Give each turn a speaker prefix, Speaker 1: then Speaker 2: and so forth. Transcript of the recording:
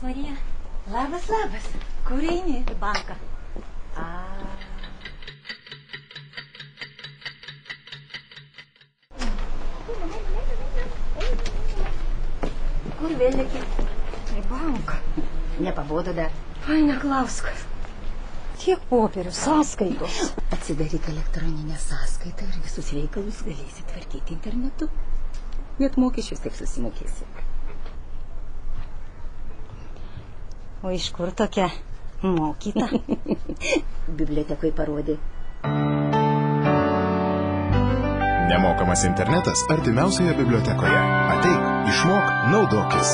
Speaker 1: Marija.
Speaker 2: Labas, labas. Kur eini?
Speaker 1: Į banką.
Speaker 2: Kur vėl lėki?
Speaker 1: Į banką.
Speaker 2: Nepabodo dar.
Speaker 1: Ai, neklausk. Tiek popierių, sąskaitos.
Speaker 2: Atsidaryk elektroninę sąskaitą ir visus reikalus galėsi tvarkyti internetu. Net mokesčius taip susimokėsi.
Speaker 1: O iš kur tokia mokyta?
Speaker 2: Bibliotekoj parodė.
Speaker 3: Nemokamas internetas artimiausioje bibliotekoje. Ateik, išmok, naudokis.